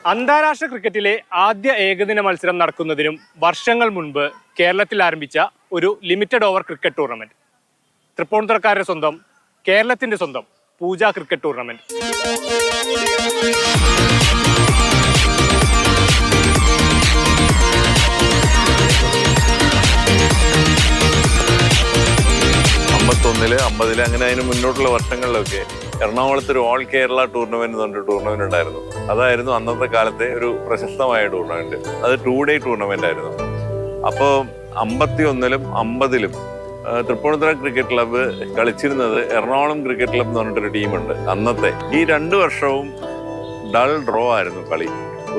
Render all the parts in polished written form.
അന്താരാഷ്ട്ര ക്രിക്കറ്റിലെ ആദ്യ ഏകദിന മത്സരം നടക്കുന്നതിനും വർഷങ്ങൾ മുൻപ് കേരളത്തിൽ ആരംഭിച്ച ഒരു ലിമിറ്റഡ് ഓവർ ക്രിക്കറ്റ് ടൂർണമെന്റ്. തൃപ്പൂണിത്തുറക്കാരുടെ സ്വന്തം, കേരളത്തിന്റെ സ്വന്തം പൂജ ക്രിക്കറ്റ് ടൂർണമെന്റ്. ില് 50 അങ്ങനെ അതിന് മുന്നോട്ടുള്ള വർഷങ്ങളിലൊക്കെ എറണാകുളത്ത് ഒരു ഓൾ കേരള ടൂർണമെന്റ് എന്ന് പറഞ്ഞൊരു ടൂർണമെന്റ് ഉണ്ടായിരുന്നു. അതായിരുന്നു അന്നത്തെ കാലത്തെ ഒരു പ്രശസ്തമായ ടൂർണമെന്റ്. അത് 2 ഡേ ടൂർണമെന്റ് ആയിരുന്നു. അപ്പോൾ 51-ലും 50-ലും തൃപ്പൂണിത്തുറ ക്രിക്കറ്റ് ക്ലബ്ബ് കളിച്ചിരുന്നത് എറണാകുളം ക്രിക്കറ്റ് ക്ലബ്ബ് എന്ന് പറഞ്ഞിട്ടൊരു ടീമുണ്ട്. അന്നത്തെ ഈ 2 വർഷവും ഡൾ ഡ്രോ ആയിരുന്നു കളി.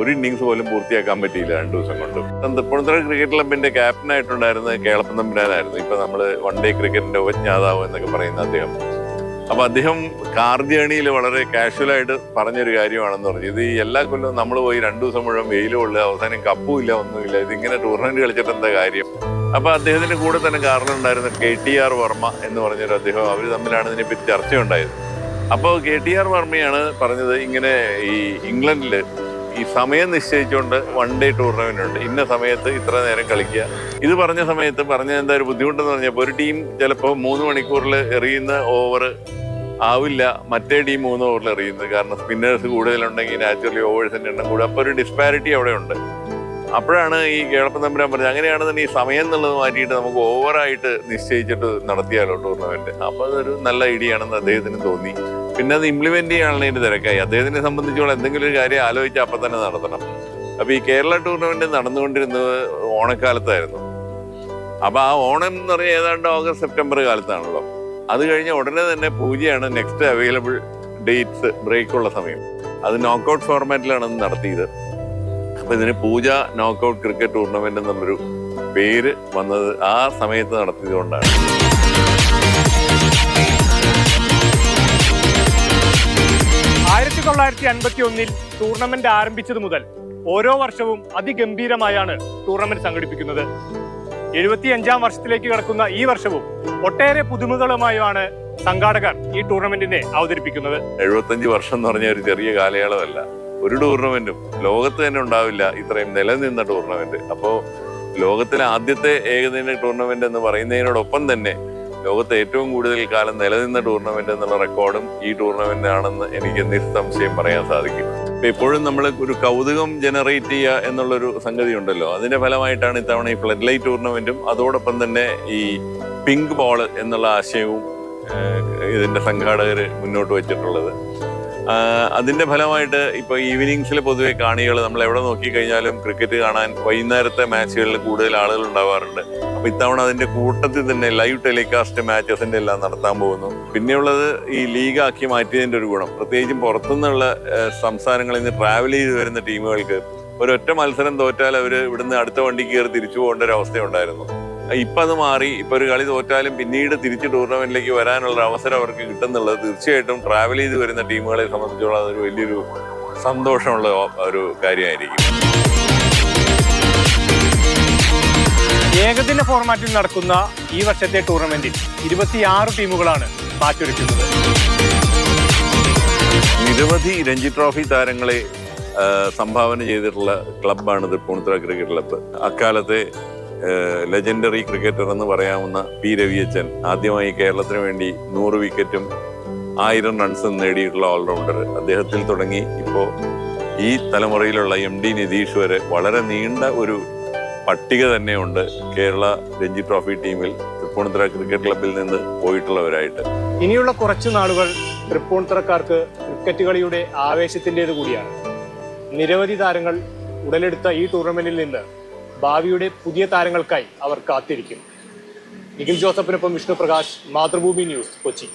ഒരു ഇന്നിങ്സ് പോലും പൂർത്തിയാക്കാൻ പറ്റിയില്ല 2 ദിവസം കൊണ്ട്. തൃപ്പൂണിത്തുറ ക്രിക്കറ്റ് ക്ലബിന്റെ ക്യാപ്റ്റനായിട്ടുണ്ടായിരുന്നത് കേളപ്പൻ തമ്പുരാനായിരുന്നു. ഇപ്പൊ നമ്മള് 1 ഡേ ക്രിക്കറ്റിന്റെ ഉപജ്ഞാതാവ് എന്നൊക്കെ പറയുന്ന അദ്ദേഹം. അപ്പൊ അദ്ദേഹം കാർ ജേണിയിൽ വളരെ കാഷ്വലായിട്ട് പറഞ്ഞൊരു കാര്യമാണെന്ന് പറഞ്ഞു, ഇത് ഈ എല്ലാ കൊല്ലവും നമ്മൾ പോയി 2 ദിവസം മുഴുവൻ വെയിലും കൊള്ളുക, അവസാനം കപ്പും ഇല്ല, ഒന്നുമില്ല, ഇതിങ്ങനെ ടൂർണമെന്റ് കളിച്ചിട്ട് എന്താ കാര്യം. അപ്പൊ അദ്ദേഹത്തിന്റെ കൂടെ തന്നെ കാറിലുണ്ടായിരുന്ന KTR വർമ്മ എന്ന് പറഞ്ഞൊരു അദ്ദേഹം, അവർ തമ്മിലാണ് ഇതിനെപ്പറ്റി ചർച്ചയുണ്ടായത്. അപ്പോൾ KTR വർമ്മയാണ് പറഞ്ഞത്, ഇങ്ങനെ ഈ ഇംഗ്ലണ്ടില് ഈ സമയം നിശ്ചയിച്ചുകൊണ്ട് 1 ഡേ ടൂർണമെന്റ് ഉണ്ട്, ഇന്ന സമയത്ത് ഇത്ര നേരം കളിക്കുക. ഇത് പറഞ്ഞ സമയത്ത് പറഞ്ഞ എന്താ ഒരു ബുദ്ധിമുട്ടെന്ന് പറഞ്ഞപ്പോൾ ഒരു ടീം ചിലപ്പോൾ 3 മണിക്കൂറിൽ എറിയുന്ന ഓവർ ആവില്ല മറ്റേ ടീം 3 ഓവറിൽ എറിയുന്നത്. കാരണം സ്പിന്നേഴ്സ് കൂടുതലുണ്ടെങ്കിൽ നാച്ചുറലി ഓവേഴ്സിന്റെ എണ്ണം കൂടും. അപ്പോൾ ഒരു ഡിസ്പാരിറ്റി അവിടെ ഉണ്ട്. അപ്പോഴാണ് ഈ കേളപ്പൻ തമ്പുരാൻ പറഞ്ഞത്, അങ്ങനെയാണെന്നുണ്ടെങ്കിൽ ഈ സമയം എന്നുള്ളത് മാറ്റിയിട്ട് നമുക്ക് ഓവറായിട്ട് നിശ്ചയിച്ചിട്ട് നടത്തിയാലോ ടൂർണമെന്റ്. അപ്പോൾ അതൊരു നല്ല ഐഡിയ ആണെന്ന് അദ്ദേഹത്തിന് തോന്നി. പിന്നെ അത് ഇംപ്ലിമെന്റ് ചെയ്യാനുള്ള ഇതിന്റെ തിരക്കായി. അദ്ദേഹത്തിനെ സംബന്ധിച്ചോളം എന്തെങ്കിലും ഒരു കാര്യം ആലോചിച്ച് അപ്പം തന്നെ നടത്തണം. അപ്പൊ ഈ കേരള ടൂർണമെന്റ് നടന്നുകൊണ്ടിരുന്നത് ഓണക്കാലത്തായിരുന്നു. അപ്പൊ ആ ഓണം എന്ന് പറഞ്ഞാൽ ഏതാണ്ട് ഓഗസ്റ്റ് സെപ്റ്റംബർ കാലത്താണല്ലോ. അത് കഴിഞ്ഞ ഉടനെ തന്നെ പൂജയാണ് നെക്സ്റ്റ് അവൈലബിൾ ഡേറ്റ്സ് ബ്രേക്കുള്ള സമയം. അത് നോക്കൌട്ട് ഫോർമാറ്റിലാണ് നടത്തിയത്. അപ്പൊ ഇതിന് പൂജ നോക്കൌട്ട് ക്രിക്കറ്റ് ടൂർണമെന്റ് എന്നുള്ളൊരു പേര് വന്നത് ആ സമയത്ത് നടത്തിയത് കൊണ്ടാണ്. 1951 ടൂർണമെന്റ് ആരംഭിച്ചത് മുതൽ ഓരോ വർഷവും അതിഗംഭീരമായാണ് ടൂർണമെന്റ് സംഘടിപ്പിക്കുന്നത്. 75-ാം വർഷത്തിലേക്ക് കടക്കുന്ന ഈ വർഷവും ഒട്ടേറെ പുതുമകളുമായാണ് സംഘാടകർ ഈ ടൂർണമെന്റിനെ അവതരിപ്പിക്കുന്നത്. 75 വർഷം എന്ന് പറഞ്ഞ ഒരു ചെറിയ കാലയളവല്ല. ഒരു ടൂർണമെന്റും ലോകത്ത് തന്നെ ഉണ്ടാവില്ല ഇത്രയും നിലനിന്ന ടൂർണമെന്റ്. അപ്പോൾ ലോകത്തിലെ ആദ്യത്തെ ഏകദിന ടൂർണമെന്റ് എന്ന് പറയുന്നതിനോടൊപ്പം തന്നെ ലോകത്തെ ഏറ്റവും കൂടുതൽ കാലം നിലനിന്ന ടൂർണമെന്റ് എന്നുള്ള റെക്കോർഡും ഈ ടൂർണമെന്റ് ആണെന്ന് എനിക്ക് നിസ്സംശയം പറയാൻ സാധിക്കും. എപ്പോഴും നമ്മൾ ഒരു കൗതുകം ജനറേറ്റ് ചെയ്യുക എന്നുള്ളൊരു സംഗതി ഉണ്ടല്ലോ, അതിന്റെ ഫലമായിട്ടാണ് ഇത്തവണ ഈ ഫ്ലഡ് ലൈറ്റ് ടൂർണമെന്റും അതോടൊപ്പം തന്നെ ഈ പിങ്ക് ബോൾ എന്നുള്ള ആശയവും ഇതിന്റെ സംഘാടകർ മുന്നോട്ട് വെച്ചിട്ടുള്ളത്. അതിന്റെ ഫലമായിട്ട് ഇപ്പൊ ഈവനിങ്സിൽ പൊതുവെ കാണികൾ നമ്മൾ എവിടെ നോക്കിക്കഴിഞ്ഞാലും ക്രിക്കറ്റ് കാണാൻ വൈകുന്നേരത്തെ മാച്ചുകളിൽ കൂടുതൽ ആളുകൾ ഉണ്ടാവാറുണ്ട്. അപ്പൊ ഇത്തവണ അതിന്റെ കൂട്ടത്തിൽ തന്നെ ലൈവ് ടെലികാസ്റ്റ് മാച്ചസിന്റെ എല്ലാം നടത്താൻ പോകുന്നു. പിന്നെയുള്ളത് ഈ ലീഗാക്കി മാറ്റിയതിന്റെ ഒരു ഗുണം, പ്രത്യേകിച്ചും പുറത്തുനിന്നുള്ള സംസ്ഥാനങ്ങളിൽ നിന്ന് ട്രാവൽ ചെയ്ത് വരുന്ന ടീമുകൾക്ക് ഒരൊറ്റ മത്സരം തോറ്റാൽ അവർ ഇവിടുന്ന് അടുത്ത വണ്ടിക്ക് കയറി തിരിച്ചു പോകേണ്ട ഒരു അവസ്ഥയുണ്ടായിരുന്നു. ഇപ്പം അത് മാറി. ഇപ്പൊ ഒരു കളി തോറ്റാലും പിന്നീട് തിരിച്ച് ടൂർണമെന്റിലേക്ക് വരാനുള്ള അവസരം അവർക്ക് കിട്ടുന്നുള്ളത് തീർച്ചയായിട്ടും ട്രാവൽ ചെയ്ത് വരുന്ന ടീമുകളെ സംബന്ധിച്ചോളം അതൊരു വലിയൊരു സന്തോഷമുള്ള ഒരു കാര്യമായിരിക്കും. ഏകദിന ഫോർമാറ്റിൽ നടക്കുന്ന ഈ വർഷത്തെ ടൂർണമെന്റിൽ 26 ടീമുകളാണ് മാറ്റൊരുക്കുന്നത്. നിരവധി രഞ്ജി ട്രോഫി താരങ്ങളെ സംഭാവന ചെയ്തിട്ടുള്ള ക്ലബ്ബാണ് തൃപ്പൂണിത്തുറ ക്രിക്കറ്റ് ക്ലബ്ബ്. അക്കാലത്തെ ലെജൻഡറി ക്രിക്കറ്റർ എന്ന് പറയാവുന്ന P. രവിയച്ചൻ ആദ്യമായി കേരളത്തിന് വേണ്ടി 100 വിക്കറ്റും 1000 റൺസും നേടിയിട്ടുള്ള ഓൾറൗണ്ടർ. അദ്ദേഹത്തിൽ തുടങ്ങി ഇപ്പോൾ ഈ തലമുറയിലുള്ള MD നിതീഷ് വരെ വളരെ നീണ്ട ഒരു പട്ടിക തന്നെയുണ്ട് കേരള രഞ്ജി ട്രോഫി ടീമിൽ തൃപ്പൂണിത്തുറ ക്രിക്കറ്റ് ക്ലബ്ബിൽ നിന്ന് പോയിട്ടുള്ളവരായിട്ട്. ഇനിയുള്ള കുറച്ചു നാളുകൾ തൃപ്പൂണിത്തുറക്കാർക്ക് ക്രിക്കറ്റ് കളിയുടെ ആവേശത്തിൻ്റെത് കൂടിയാണ്. നിരവധി താരങ്ങൾ ഉടലെടുത്ത ഈ ടൂർണമെന്റിൽ നിന്ന് ഭാവിയുടെ പുതിയ താരങ്ങൾക്കായി അവർ കാത്തിരിക്കും. നിഖിൽ ജോസഫിനൊപ്പം വിഷ്ണു പ്രകാശ്, മാതൃഭൂമി ന്യൂസ്, കൊച്ചി.